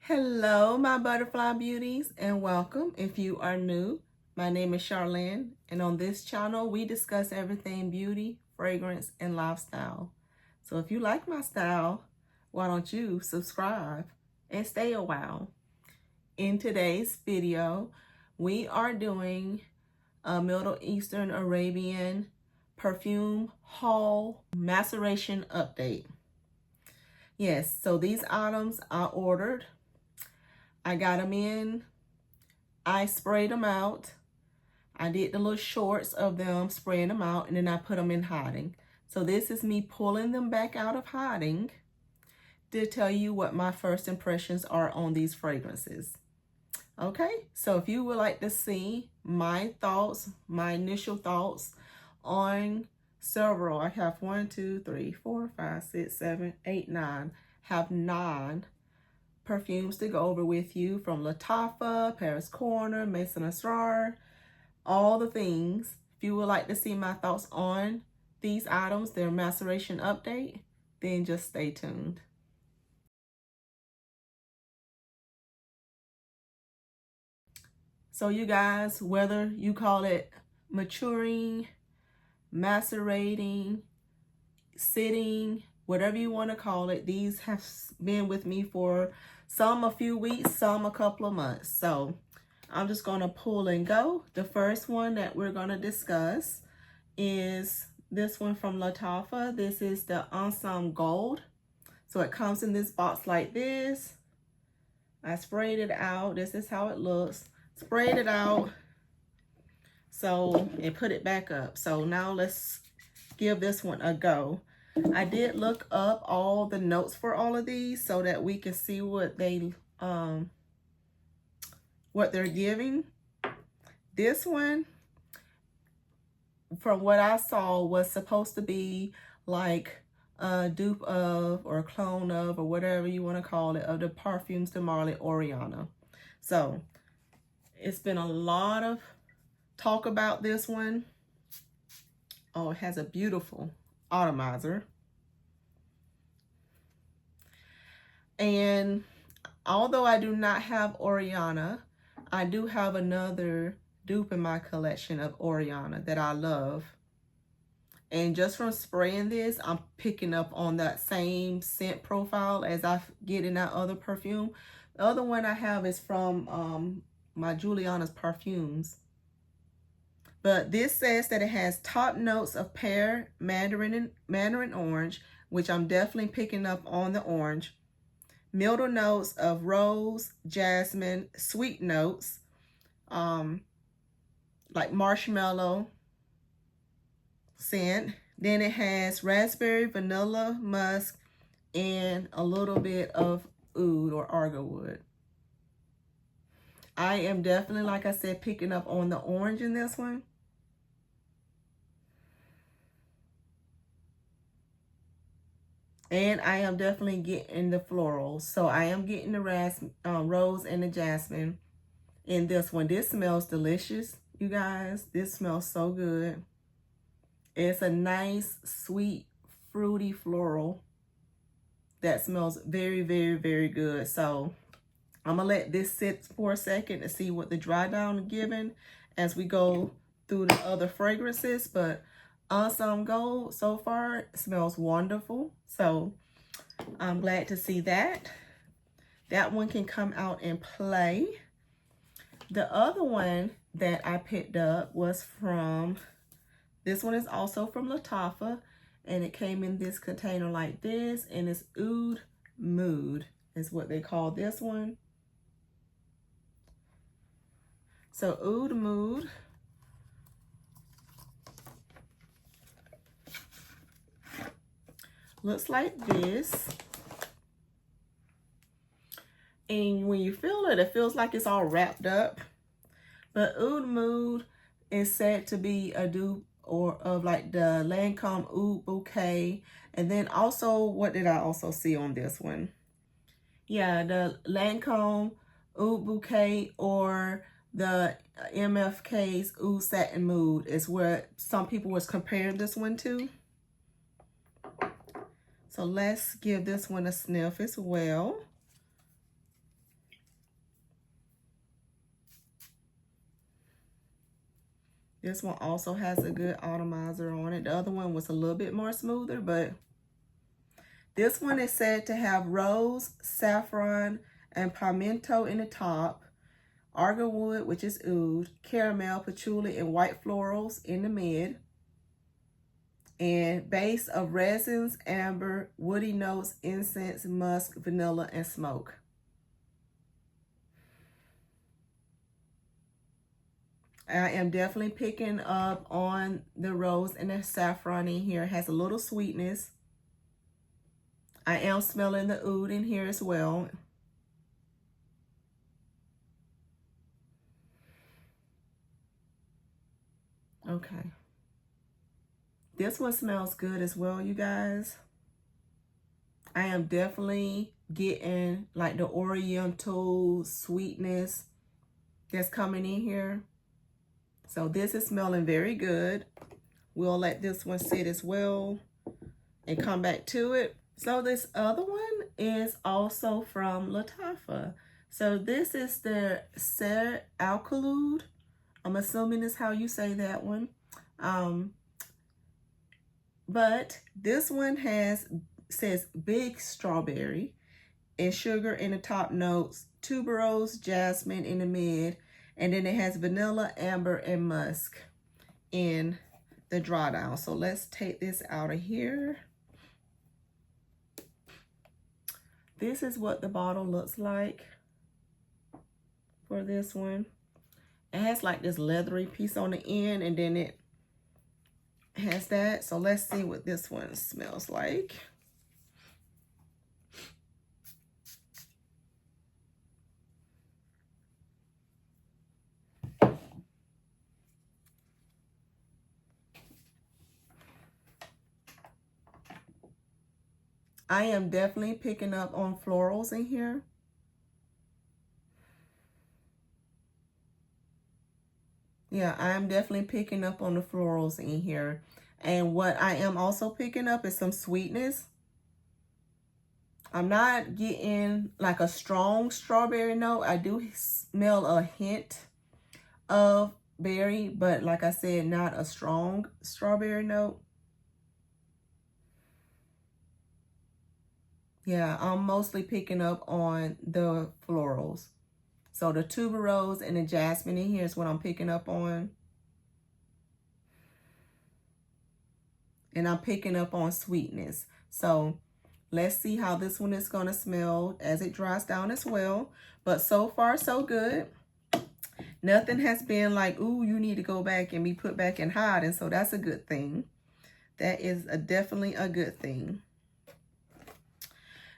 Hello, my butterfly beauties, and welcome. If you are new, my name is Charlene, and on this channel, we discuss everything beauty, fragrance, and lifestyle. So if you like my style, why don't you subscribe and stay a while? In today's video, we are doing a Middle Eastern Arabian perfume haul maceration update. Yes, so these items I ordered. I got them in, I sprayed them out. I did the little shorts of them, spraying them out, and then I put them in hiding. So this is me pulling them back out of hiding to tell you what my first impressions are on these fragrances. Okay, so if you would like to see my thoughts, my initial thoughts on several, I have 1, 2, 3, 4, 5, 6, 7, 8, 9, have 9 perfumes to go over with you from Lattafa, Paris Corner, Maison Asrar, all the things. If you would like to see my thoughts on these items, their maceration update, then just stay tuned. So you guys, whether you call it maturing, macerating, sitting, whatever you want to call it, these have been with me for some a few weeks, some a couple of months. So I'm just going to pull and go. The first one that we're going to discuss is this one from Lattafa. This is the Ensemble Gold. So it comes in this box like this. I sprayed it out. This is how it looks. Sprayed it out. So, and put it back up. So now let's give this one a go. I did look up all the notes for all of these so that we can see what they're giving. This one, from what I saw, was supposed to be like a dupe of or a clone of or whatever you want to call it of the Perfumes de Marly Oriana. So it's been a lot of talk about this one. Oh, it has a beautiful atomizer. And although I do not have Oriana, I do have another dupe in my collection of Oriana that I love. And just from spraying this, I'm picking up on that same scent profile as I get in that other perfume. The other one I have is from my Juliana's Perfumes. But this says that it has top notes of pear, mandarin orange, which I'm definitely picking up on the orange. Middle notes of rose, jasmine, sweet notes, like marshmallow scent. Then it has raspberry, vanilla, musk, and a little bit of oud or argwood. I am definitely, like I said, picking up on the orange in this one. And I am definitely getting the florals. So I am getting the rose and the jasmine in this one. This smells delicious, you guys. This smells so good. It's a nice, sweet, fruity floral that smells very, very, very good. So I'm going to let this sit for a second to see what the dry down is giving as we go through the other fragrances. But Ensemble Gold so far smells wonderful. So I'm glad to see that. That one can come out and play. The other one that I picked up was from, this one is also from Lattafa, and it came in this container like this, and it's Oud Mood is what they call this one. So Oud Mood. Looks like this. And when you feel it, it feels like it's all wrapped up. But Oud Mood is said to be a dupe or of like the Lancome Oud Bouquet. And then also, what did I also see on this one? Yeah, the Lancome Oud Bouquet or the MFK's Oud Satin Mood is what some people was comparing this one to. So let's give this one a sniff as well. This one also has a good atomizer on it. The other one was a little bit more smoother, but this one is said to have rose, saffron, and pimento in the top, argarwood, which is oud, caramel, patchouli, and white florals in the mid, and base of resins, amber, woody notes, incense, musk, vanilla, and smoke. I am definitely picking up on the rose and the saffron in here. It has a little sweetness. I am smelling the oud in here as well. Okay. This one smells good as well, you guys. I am definitely getting like the oriental sweetness that's coming in here. So this is smelling very good. We'll let this one sit as well and come back to it. So this other one is also from Lattafa. So this is the Ser Alcaloud. I'm assuming is how you say that one. But this one says big strawberry and sugar in the top notes, tuberose, jasmine in the mid, and then it has vanilla, amber, and musk in the drawdown. So let's take this out of here. This is what the bottle looks like for this one. It has like this leathery piece on the end, and then it has that. So let's see what this one smells like. I am definitely picking up on florals in here. Yeah, I am definitely picking up on the florals in here. And what I am also picking up is some sweetness. I'm not getting like a strong strawberry note. I do smell a hint of berry, but like I said, not a strong strawberry note. Yeah, I'm mostly picking up on the florals. So the tuberose and the jasmine in here is what I'm picking up on. And I'm picking up on sweetness. So let's see how this one is going to smell as it dries down as well. But so far, so good. Nothing has been like, ooh, you need to go back and be put back in hiding. So that's a good thing. That is definitely a good thing.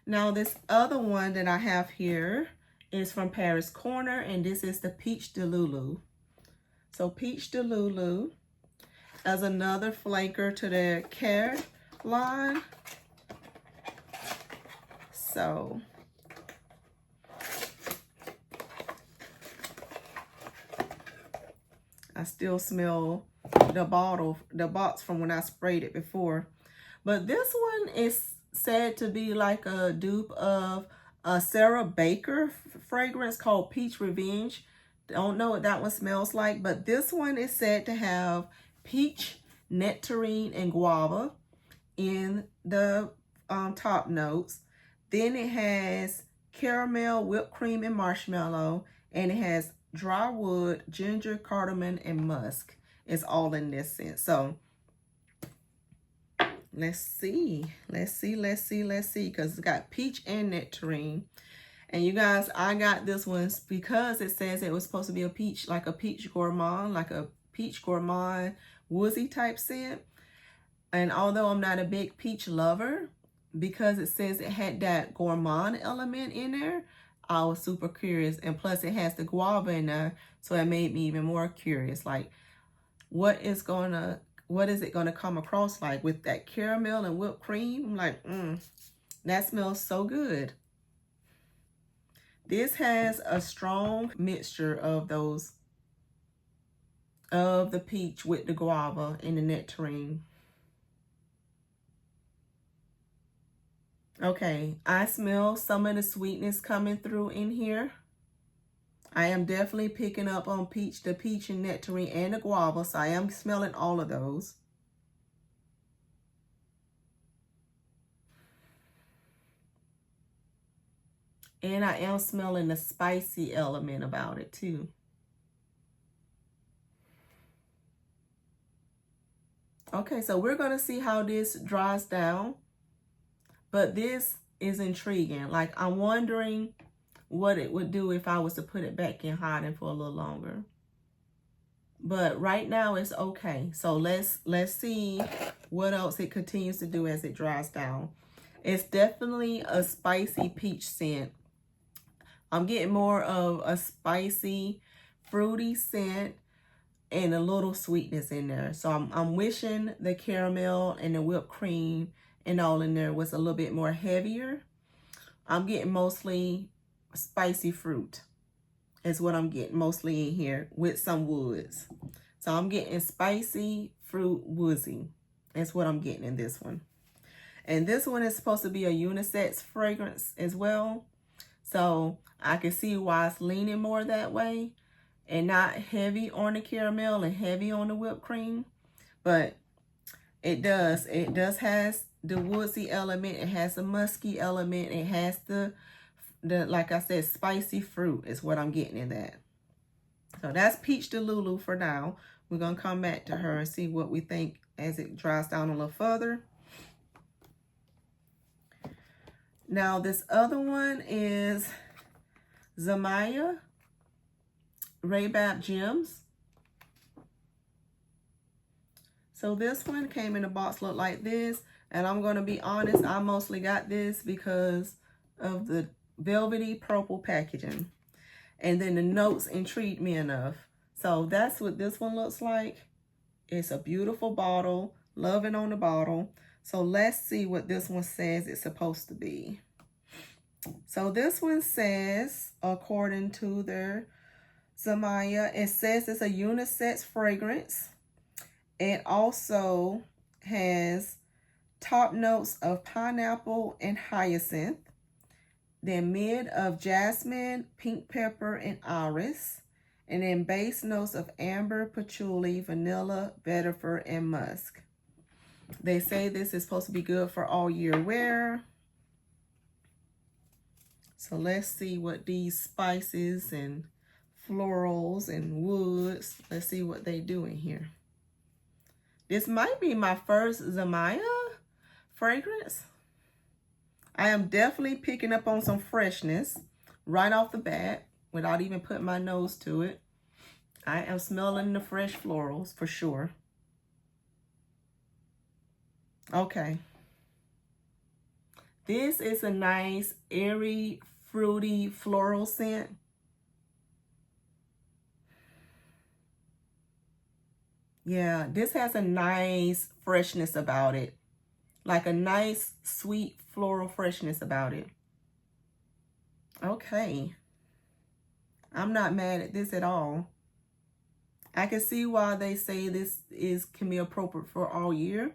Now, this other one that I have here is from Paris Corner, and this is the Peach de Loulou. So Peach de Loulou as another flanker to the Care line. So I still smell the box from when I sprayed it before. But this one is said to be like a dupe of a Sarah Baker fragrance called Peach Revenge. Don't know what that one smells like, but this one is said to have peach, nectarine, and guava in the top notes. Then it has caramel, whipped cream, and marshmallow, and it has dry wood, ginger, cardamom, and musk. It's all in this scent. So let's see, because it's got peach and nectarine. And you guys, I got this one because it says it was supposed to be a peach, like a peach gourmand, woodsy type scent. And although I'm not a big peach lover, because it says it had that gourmand element in there, I was super curious. And plus it has the guava in there, so it made me even more curious. Like, what is it gonna come across like with that caramel and whipped cream? I'm like, that smells so good. This has a strong mixture of the peach with the guava and the nectarine. Okay, I smell some of the sweetness coming through in here. I am definitely picking up on the peach and nectarine and the guava. So I am smelling all of those. And I am smelling the spicy element about it too. Okay, so we're going to see how this dries down. But this is intriguing. Like, I'm wondering what it would do if I was to put it back in hiding for a little longer. But right now it's okay. So let's see what else it continues to do as it dries down. It's definitely a spicy peach scent. I'm getting more of a spicy, fruity scent and a little sweetness in there. So I'm wishing the caramel and the whipped cream and all in there was a little bit more heavier. I'm getting mostly spicy fruit is what I'm getting mostly in here with some woods. So I'm getting spicy fruit woodsy. That's what I'm getting in this one. And this one is supposed to be a unisex fragrance as well. So I can see why it's leaning more that way and not heavy on the caramel and heavy on the whipped cream. But it does has the woodsy element. It has the musky element. It has the like I said, spicy fruit is what I'm getting in that. So that's Peach Delulu for now. We're going to come back to her and see what we think as it dries down a little further. Now this other one is Zamaya Raybab Gems. So this one came in a box, looked like this. And I'm going to be honest, I mostly got this because of the velvety purple packaging. And then the notes intrigued me enough. So that's what this one looks like. It's a beautiful bottle. Loving on the bottle. So let's see what this one says it's supposed to be. So this one says, according to their Zamaya, it says it's a unisex fragrance. It also has top notes of pineapple and hyacinth. Then mid of jasmine, pink pepper, and iris. And then base notes of amber, patchouli, vanilla, vetiver, and musk. They say this is supposed to be good for all year wear. So let's see what these spices and florals and woods, let's see what they do in here. This might be my first Zamaya fragrance. I am definitely picking up on some freshness right off the bat without even putting my nose to it. I am smelling the fresh florals for sure. Okay. This is a nice, airy, fruity floral scent. Yeah, this has a nice freshness about it. Like a nice, sweet floral freshness about it. Okay. I'm not mad at this at all. I can see why they say this can be appropriate for all year.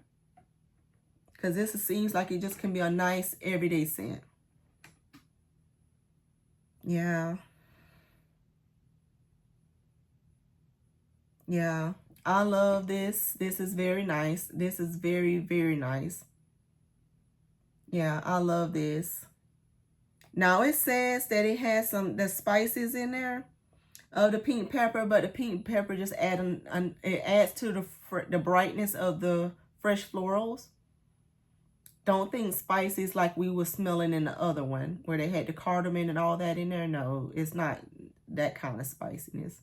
Because this seems like it just can be a nice everyday scent. Yeah. Yeah. I love this. This is very nice. This is very, very nice. Yeah, I love this. Now it says that it has the spices in there of the pink pepper, but the pink pepper just it adds to the brightness of the fresh florals. Don't think spices like we were smelling in the other one where they had the cardamom and all that in there. No, it's not that kind of spiciness.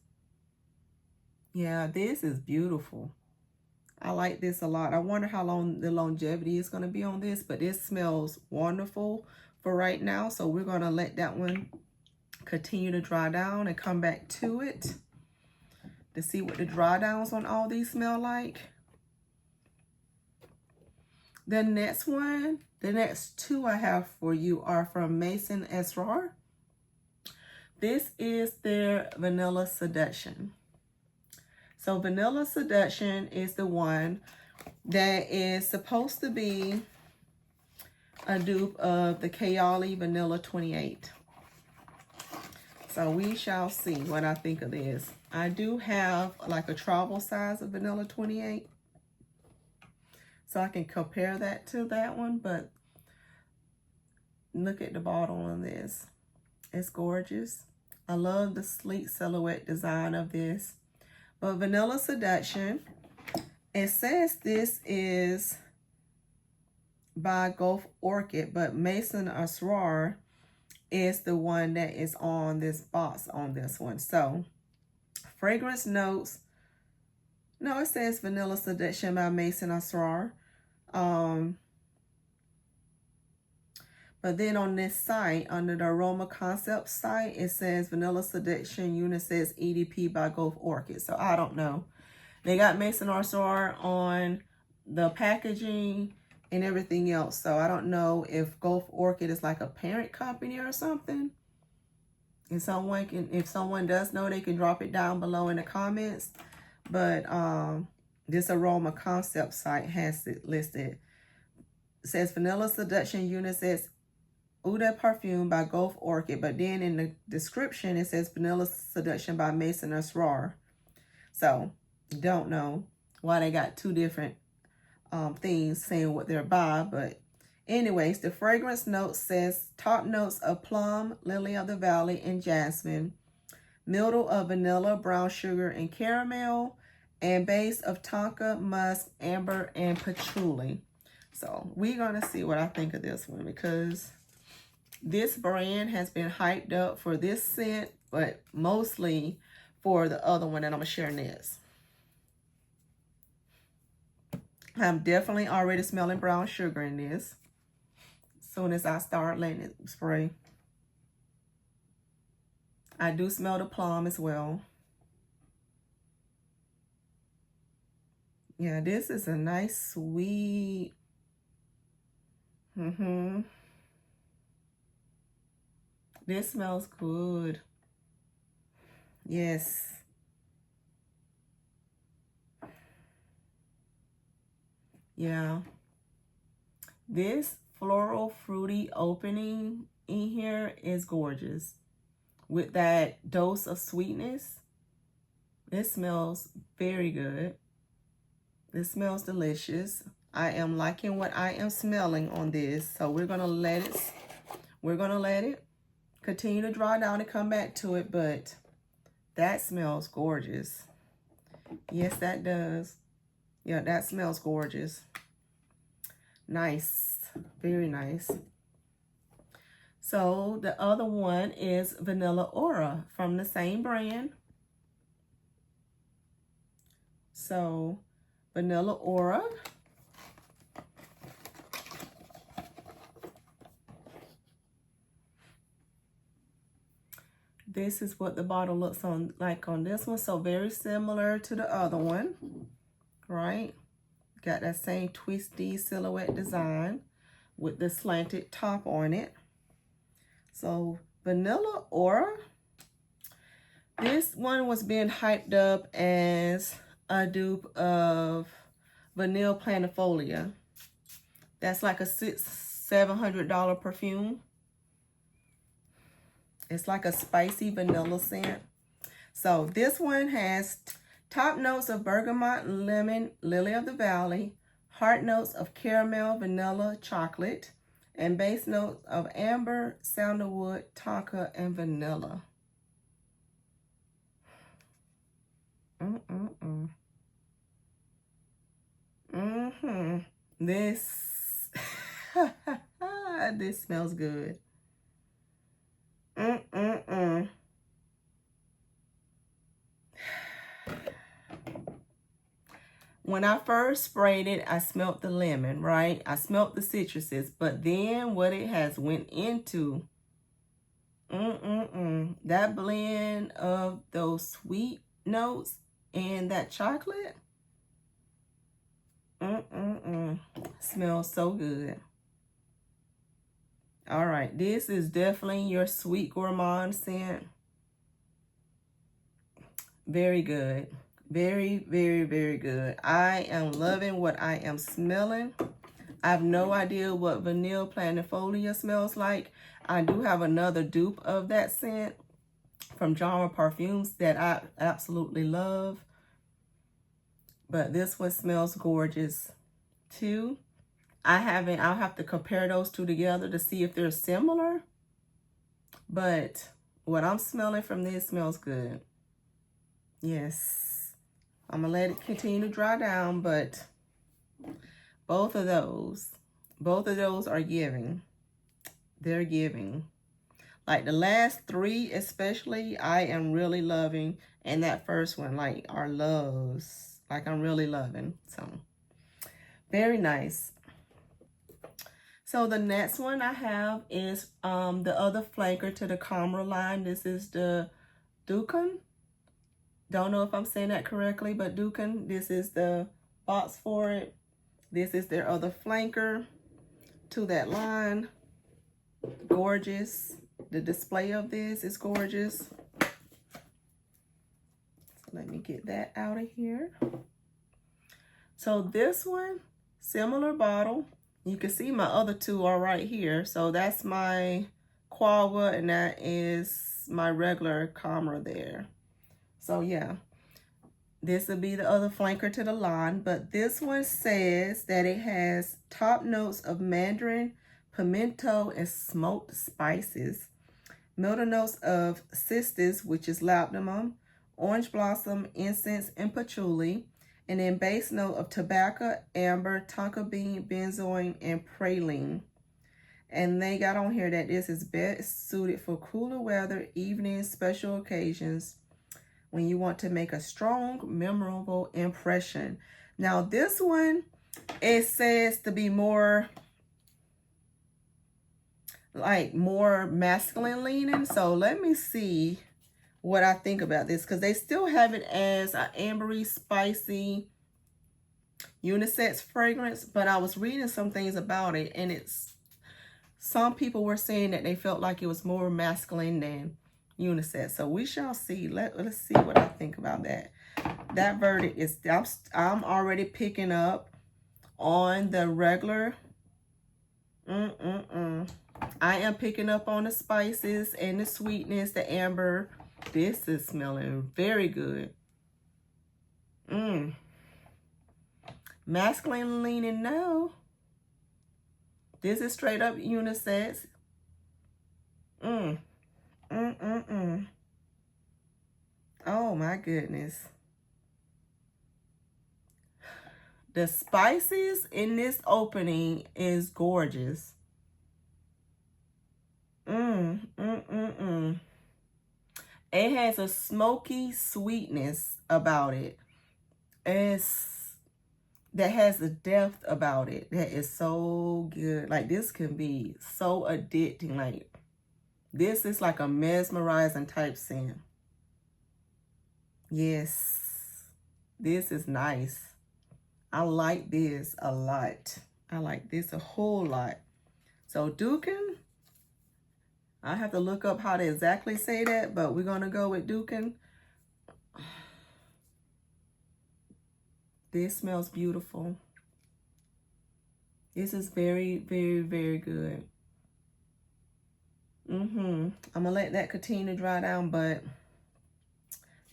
Yeah, this is beautiful. I like this a lot. I wonder how long the longevity is going to be on this, but this smells wonderful for right now. So we're going to let that one continue to dry down and come back to it to see what the dry downs on all these smell like. The next one, the next two I have for you are from Maison Asrar. This is their Vanilla Seduction. So Vanilla Seduction is the one that is supposed to be a dupe of the Kayali Vanilla 28. So we shall see what I think of this. I do have like a travel size of Vanilla 28. So I can compare that to that one, but look at the bottle on this. It's gorgeous. I love the sleek silhouette design of this. But Vanilla Seduction, it says this is by Gulf Orchid, but Maison Asrar is the one that is on this box on this one. So fragrance notes, no, it says Vanilla Seduction by Maison Asrar. But then on this site, under the Aroma Concept site, it says Vanilla Seduction Unisex EDP by Gulf Orchid. So I don't know. They got Maison Asrar on the packaging and everything else. So I don't know if Gulf Orchid is like a parent company or something. And if someone does know, they can drop it down below in the comments. But this Aroma Concept site has it listed. It says Vanilla Seduction Unisex Eau de Perfume by Gulf Orchid. But then in the description, it says Vanilla Seduction by Maison Asrar. So don't know why they got two different things saying what they're by. But anyways, the fragrance note says top notes of plum, lily of the valley, and jasmine. Middle of vanilla, brown sugar, and caramel. And base of tonka, musk, amber, and patchouli. So we're going to see what I think of this one, because this brand has been hyped up for this scent, but mostly for the other one that I'm going to share next. I'm definitely already smelling brown sugar in this. As soon as I start letting it spray. I do smell the plum as well. Yeah, this is a nice, sweet. This smells good. Yes. Yeah. This floral fruity opening in here is gorgeous. With that dose of sweetness. This smells very good. This smells delicious. I am liking what I am smelling on this. So we're gonna let it continue to dry down and come back to it, but that smells gorgeous. Yes, that does. Yeah, that smells gorgeous. Nice. Very nice. So the other one is Vanilla Aura from the same brand. So Vanilla Aura. This is what the bottle looks like on this one. So very similar to the other one, right? Got that same twisty silhouette design with the slanted top on it. So Vanilla Aura. This one was being hyped up as a dupe of Vanilla Planifolia. That's like a $700 perfume. It's like a spicy vanilla scent. So this one has top notes of bergamot, lemon, lily of the valley, heart notes of caramel, vanilla, chocolate, and base notes of amber, sandalwood, tonka, and vanilla. This, this smells good. When I first sprayed it, I smelled the lemon, right? I smelled the citruses, but then what it has went into, that blend of those sweet notes and that chocolate, smells so good. All right, this is definitely your sweet gourmand scent. Very good. Very, very, very good. I am loving what I am smelling. I have no idea what Vanilla Planifolia smells like. I do have another dupe of that scent from genre perfumes that I absolutely love. But this one smells gorgeous too. I'll have to compare those two together to see if they're similar. But what I'm smelling from this smells good. Yes. I'm going to let it continue to dry down, but both of those are giving. They're giving. Like the last three especially, I am really loving. And that first one, like, are loves. Like, I'm really loving. So, very nice. So the next one I have is the other flanker to the Camera line. This is the Dukan. Don't know if I'm saying that correctly, but Dukan. This is the box for it. This is their other flanker to that line. Gorgeous. The display of this is gorgeous. So let me get that out of here. So this one, similar bottle. You can see my other two are right here. So that's my Quawa and that is my regular Camera there. So yeah, this will be the other flanker to the line. But this one says that it has top notes of mandarin, pimento, and smoked spices. Middle notes of cistus, which is labdanum, orange blossom, incense, and patchouli. And then base note of tobacco, amber, tonka bean, benzoin, and praline. And they got on here that this is best suited for cooler weather, evenings, special occasions, when you want to make a strong, memorable impression. Now this one, it says to be more, like more masculine leaning. So let me see what I think about this, because they still have it as an ambery, spicy, unisex fragrance, but I was reading some things about it, and some people were saying that they felt like it was more masculine than unisex. So we shall see. Let's see what I think about that. That verdict is, I'm already picking up on the regular. I am picking up on the spices and the sweetness, the amber. This is smelling very good. Masculine leaning, no. This is straight up unisex. Oh my goodness. The spices in this opening is gorgeous. It has a smoky sweetness about it. That has a depth about it that is so good. Like, this can be so addicting. Like, this is like a mesmerizing type scent. Yes, this is nice. I like this a lot. I like this a whole lot. So Dukan, I have to look up how to exactly say that, but we're going to go with Dukan. This smells beautiful. This is very, very, very good. I'm going to let that continue to dry down, but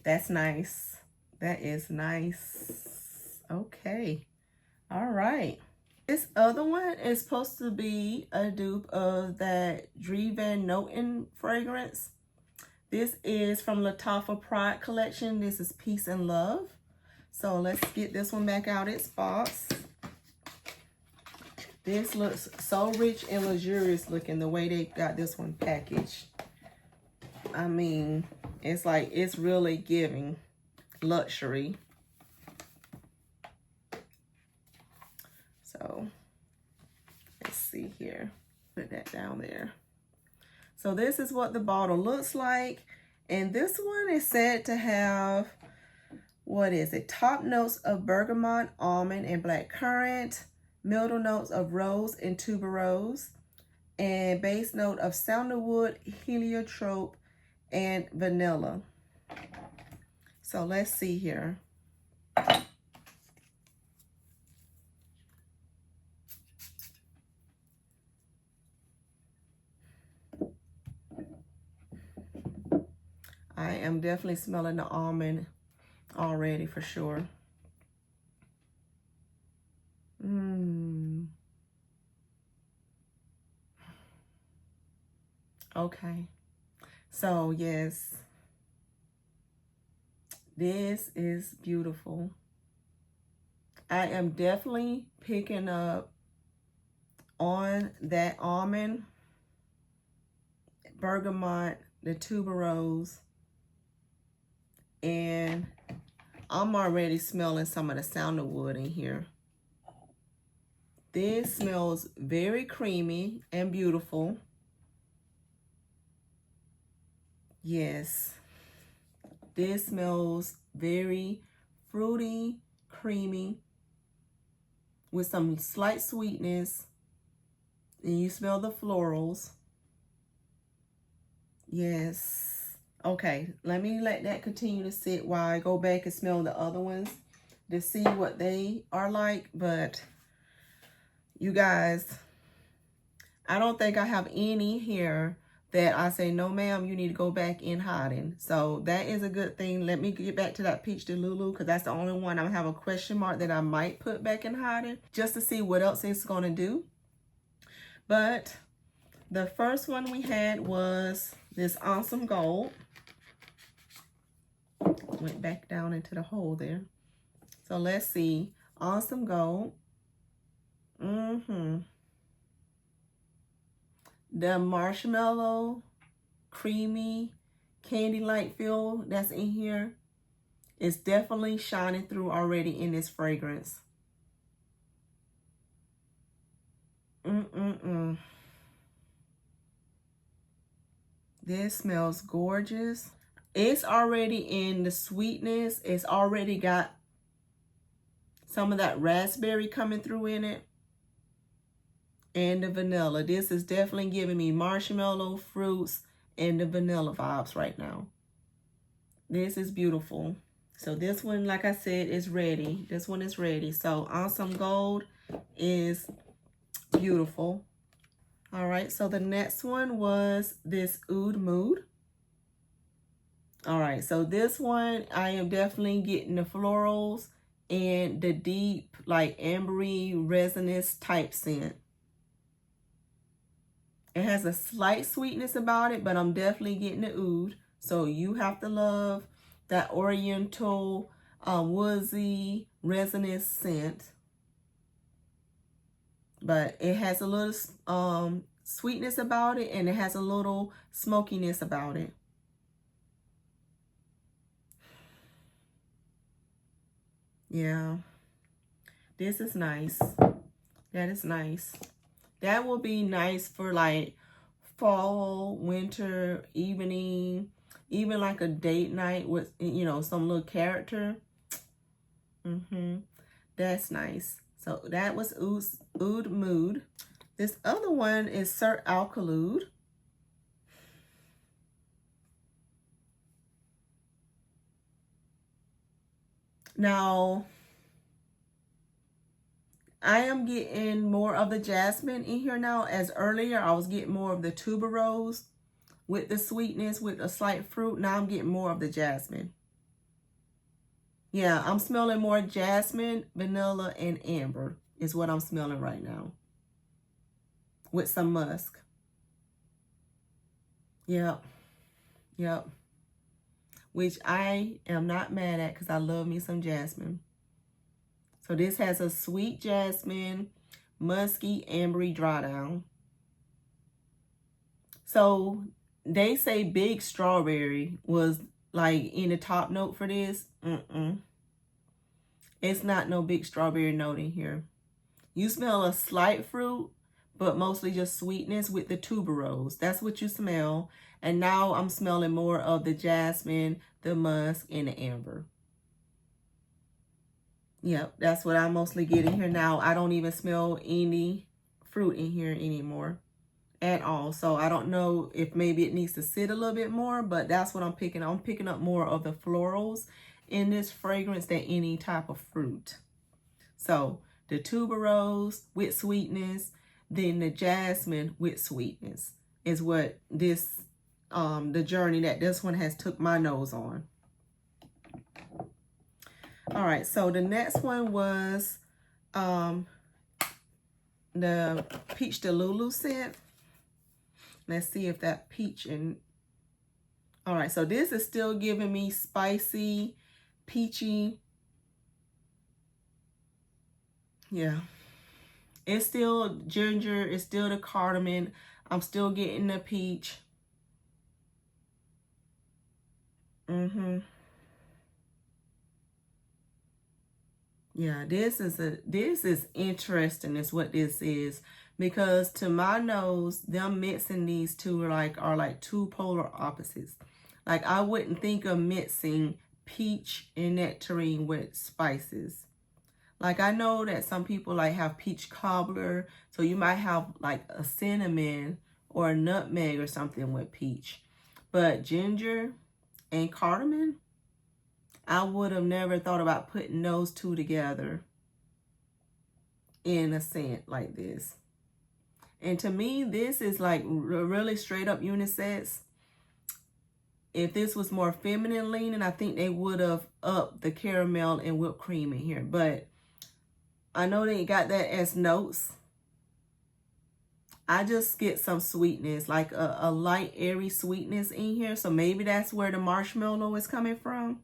that's nice. That is nice. Okay. All right. This other one is supposed to be a dupe of that Drie Van Noten fragrance. This is from Lattafa Pride collection. This is Peace and Love. So let's get this one back out its box. This looks so rich and luxurious looking, the way they got this one packaged. I mean, it's like, it's really giving luxury. So let's see here. Put that down there. So this is what the bottle looks like. And this one is said to have, what is it? Top notes of bergamot, almond, and black currant. Middle notes of rose and tuberose. And base note of sandalwood, heliotrope, and vanilla. So let's see here. I am definitely smelling the almond already for sure. Okay. So yes, this is beautiful. I am definitely picking up on that almond, bergamot, the tuberose, and I'm already smelling some of the sandalwood in here. This smells very creamy and beautiful. Yes, this smells very fruity, creamy, with some slight sweetness. And you smell the florals. Yes. Okay, let me let that continue to sit while I go back and smell the other ones to see what they are like. But you guys, I don't think I have any here that I say, no ma'am, you need to go back in hiding. So that is a good thing. Let me get back to that Peach Delulu, because that's the only one I have a question mark that I might put back in hiding, just to see what else it's going to do. But the first one we had was this Awesome Gold. Went back down into the hole there. So let's see. Awesome Gold. The marshmallow, creamy, candy-like feel that's in here is definitely shining through already in this fragrance. This smells gorgeous. It's already in the sweetness. It's already got some of that raspberry coming through in it. And the vanilla. This is definitely giving me marshmallow, fruits, and the vanilla vibes right now. This is beautiful. So this one, like I said, is ready. This one is ready. So Awesome Gold is beautiful. All right, so the next one was this Oud Mood. All right, so this one, I am definitely getting the florals and the deep, like ambery, resinous type scent. It has a slight sweetness about it, but I'm definitely getting the oud. So you have to love that oriental, woodsy, resinous scent. But it has a little sweetness about it, and it has a little smokiness about it. Yeah, this is nice. That is nice. That will be nice for like fall, winter, evening, even like a date night with, you know, some little character. That's nice. So that was Oud Mood. This other one is Sir Alkalude. Now, I am getting more of the jasmine in here now. As earlier, I was getting more of the tuberose with the sweetness, with a slight fruit. Now I'm getting more of the jasmine. Yeah, I'm smelling more jasmine, vanilla, and amber is what I'm smelling right now. With some musk. Yep. Yep. Which I am not mad at, because I love me some jasmine. So this has a sweet jasmine, musky, ambery dry down. So they say big strawberry was like in the top note for this. It's not no big strawberry note in here. You smell a slight fruit, but mostly just sweetness with the tuberose. That's what you smell. And now I'm smelling more of the jasmine, the musk, and the amber. Yep, that's what I mostly get in here now. I don't even smell any fruit in here anymore at all. So I don't know if maybe it needs to sit a little bit more, but that's what I'm picking up. I'm picking up more of the florals in this fragrance than any type of fruit. So the tuberose with sweetness, then the jasmine with sweetness is what this the journey that this one has took my nose on. All right, so the next one was the Peach Delulu scent. Let's see if that peach and... All right, so this is still giving me spicy, peachy. Yeah. It's still ginger. It's still the cardamom. I'm still getting the peach. Yeah, this is interesting is what this is, because to my nose, them mixing these two are like two polar opposites. Like I wouldn't think of mixing peach and nectarine with spices. Like I know that some people like have peach cobbler, so you might have like a cinnamon or a nutmeg or something with peach. But ginger and cardamom, I would have never thought about putting those two together in a scent like this. And to me, this is like really straight up unisex. If this was more feminine leaning, I think they would have upped the caramel and whipped cream in here. But I know they got that as notes. I just get some sweetness, like a light, airy sweetness in here. So maybe that's where the marshmallow is coming from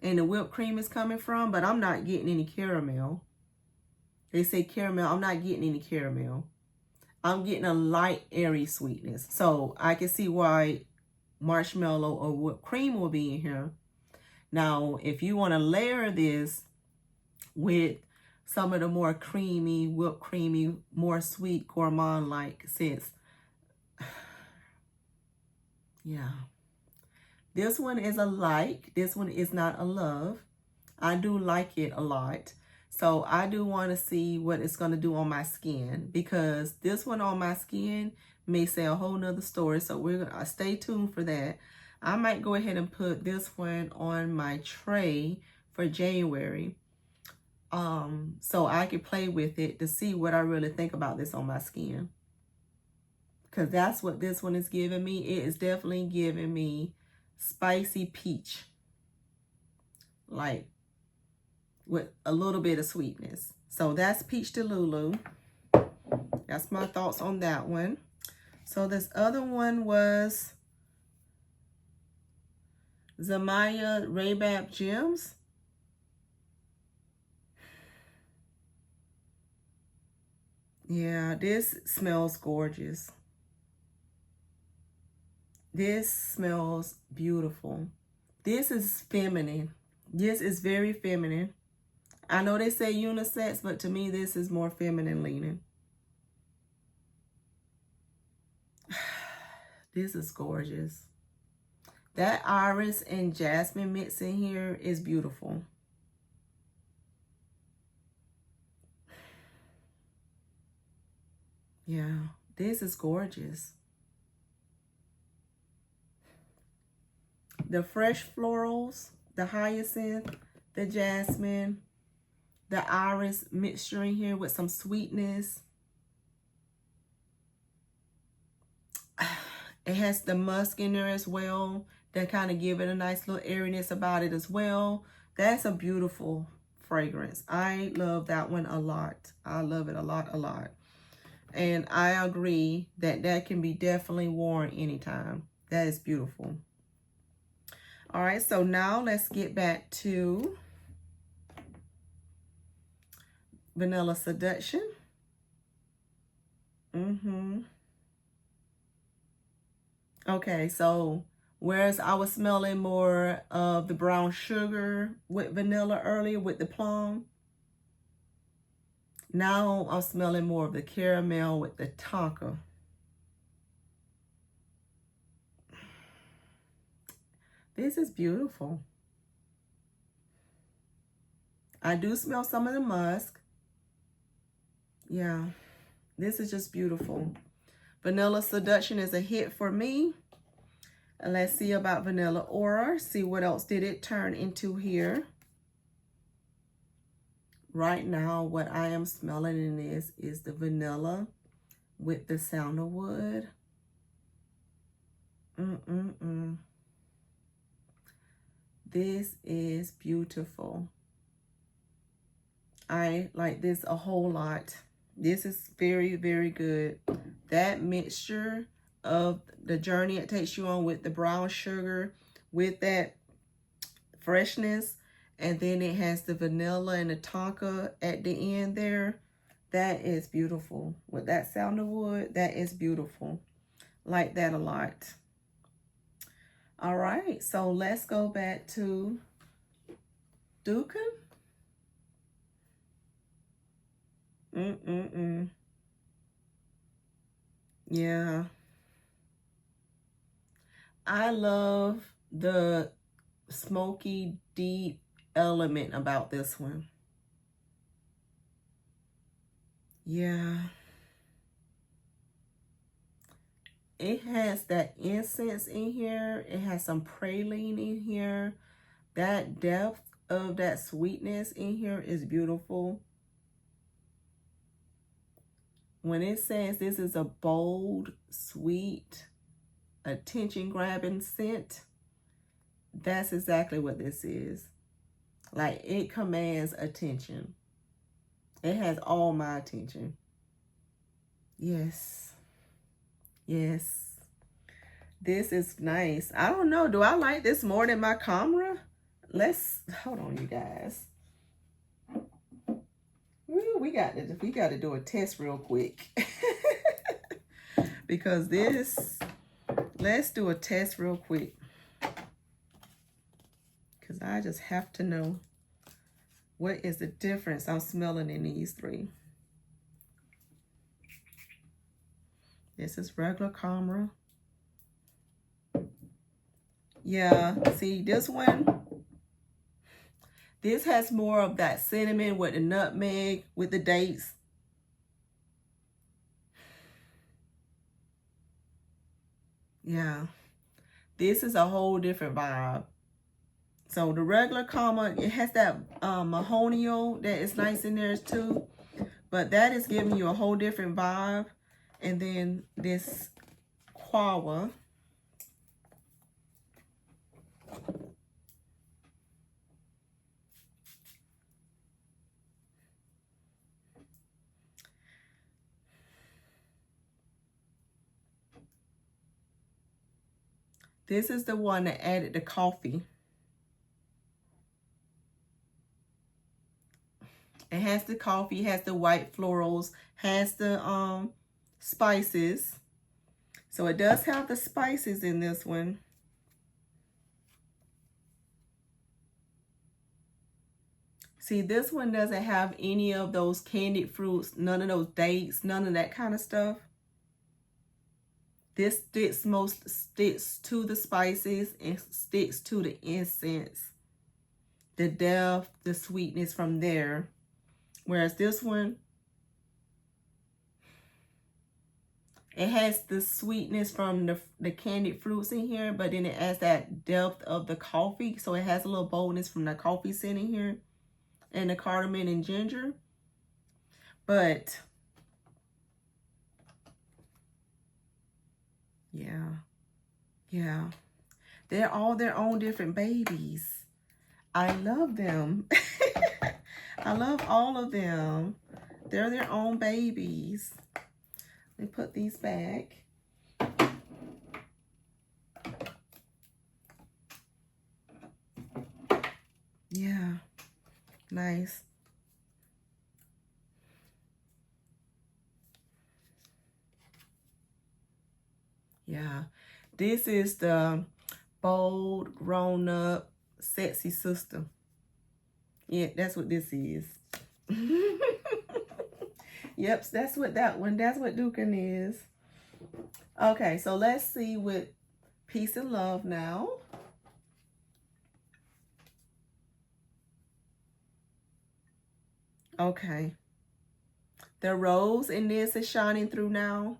and the whipped cream is coming from, but I'm not getting any caramel. They say caramel. I'm not getting any caramel. I'm getting a light, airy sweetness. So I can see why marshmallow or whipped cream will be in here. Now, if you want to layer this with some of the more creamy, whipped creamy, more sweet, gourmand-like scents, yeah. This one is a like. This one is not a love. I do like it a lot. So I do want to see what it's going to do on my skin, because this one on my skin may say a whole nother story. So we're going to stay tuned for that. I might go ahead and put this one on my tray for January. So I can play with it to see what I really think about this on my skin. Because that's what this one is giving me. It is definitely giving me spicy peach, like with a little bit of sweetness. So that's Peach Delulu. That's my thoughts on that one. So this other one was Zamaya Raybab Gems. Yeah, this smells gorgeous. This smells beautiful. This is feminine. This is very feminine. I know they say unisex, but to me, this is more feminine leaning. This is gorgeous. That iris and jasmine mix in here is beautiful. Yeah, this is gorgeous. The fresh florals, the hyacinth, the jasmine, the iris mixture in here with some sweetness. It has the musk in there as well that kind of give it a nice little airiness about it as well. That's a beautiful fragrance. I love that one a lot. I love it a lot. And I agree that that can be definitely worn anytime. That is beautiful. All right, so now let's get back to Vanilla Seduction. Okay, so whereas I was smelling more of the brown sugar with vanilla earlier with the plum, now I'm smelling more of the caramel with the tonka. This is beautiful. I do smell some of the musk. Yeah, this is just beautiful. Vanilla Seduction is a hit for me. And let's see about Vanilla Aura. See what else did it turn into here. Right now, what I am smelling in this is the vanilla with the sandalwood. Mm-mm-mm. This is beautiful. I like this a whole lot. This is very, very good. That mixture of the journey it takes you on with the brown sugar, with that freshness, and then it has the vanilla and the tonka at the end there. That is beautiful. With that sandalwood, that is beautiful. Like that a lot. All right, so let's go back to Dukin. Yeah. I love the smoky, deep element about this one. Yeah. It has that incense in here. It has some praline in here. That depth of that sweetness in here is beautiful. When it says this is a bold, sweet, attention-grabbing scent, that's exactly what this is. Like, it commands attention. It has all my attention. Yes. Yes. This is nice. I don't know. Do I like this more than my camera? Hold on, you guys. Ooh, we got to do a test real quick. Because let's do a test real quick. Because I just have to know what is the difference I'm smelling in these three. This is regular camera. Yeah, see this one? This has more of that cinnamon with the nutmeg, with the dates. Yeah, this is a whole different vibe. So the regular Karma, it has that mahonio that is nice in there too. But that is giving you a whole different vibe. And then this Quawa. This is the one that added the coffee. It has the coffee, has the white florals, has the spices. So it does have the spices in this one. See, this one doesn't have any of those candied fruits, none of those dates, none of that kind of stuff. This sticks to the spices and sticks to the incense, the depth, the sweetness from there. Whereas this one, it has the sweetness from the candied fruits in here, but then it adds that depth of the coffee. So it has a little boldness from the coffee scent in here and the cardamom and ginger. But yeah. They're all their own different babies. I love them. I love all of them. They're their own babies. Let me put these back. Yeah, nice. Yeah, this is the bold, grown-up, sexy sister. Yeah, that's what this is. Yep, that's what Dukin is. Okay, so let's see with Peace and Love now. Okay. The rose in this is shining through now.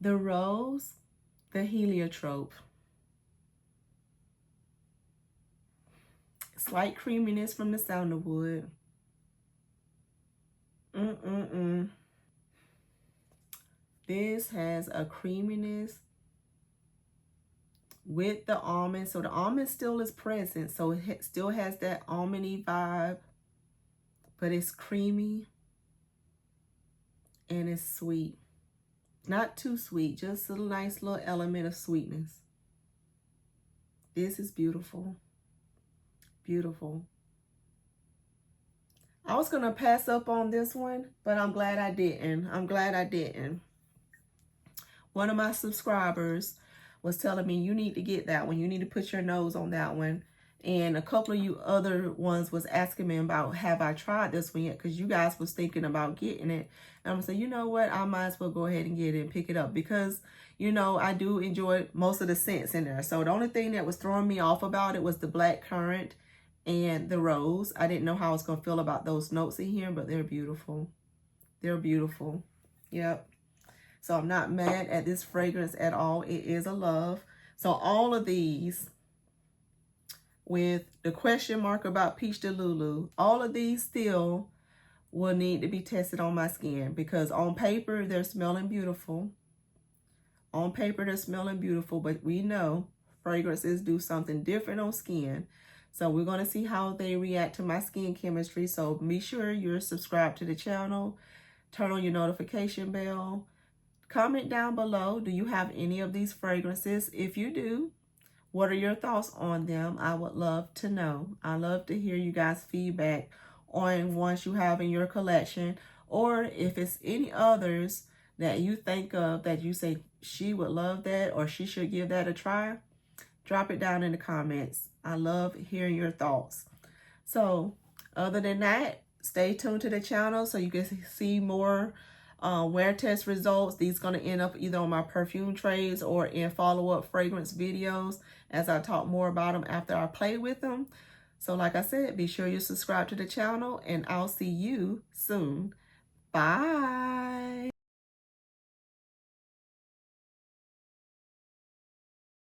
The rose, the heliotrope. Slight creaminess from the sandalwood. This has a creaminess with the almond. So the almond still is present. So it still has that almondy vibe, but it's creamy and it's sweet. Not too sweet, just a nice little element of sweetness. This is beautiful. Beautiful. I was going to pass up on this one, but I'm glad I didn't. I'm glad I didn't. One of my subscribers was telling me, you need to get that one. You need to put your nose on that one. And a couple of you other ones was asking me about, have I tried this one yet? Because you guys was thinking about getting it. And I'm going to say, you know what? I might as well go ahead and get it and pick it up. Because, you know, I do enjoy most of the scents in there. So the only thing that was throwing me off about it was the black currant and the rose. I didn't know how I was going to feel about those notes in here, but they're beautiful. They're beautiful. Yep. So I'm not mad at this fragrance at all. It is a love. So all of these, with the question mark about Peach de Lulu, all of these still will need to be tested on my skin, because on paper, they're smelling beautiful. On paper, they're smelling beautiful, but we know fragrances do something different on skin. So we're going to see how they react to my skin chemistry. So be sure you're subscribed to the channel. Turn on your notification bell. Comment down below, do you have any of these fragrances? If you do, what are your thoughts on them? I would love to know. I love to hear you guys' feedback on ones you have in your collection, or if it's any others that you think of that you say she would love that or she should give that a try. Drop it down in the comments. I love hearing your thoughts. So other than that, stay tuned to the channel so you can see more wear test results. These going to end up either on my perfume trays or in follow-up fragrance videos as I talk more about them after I play with them. So like I said, be sure you subscribe to the channel, and I'll see you soon. Bye.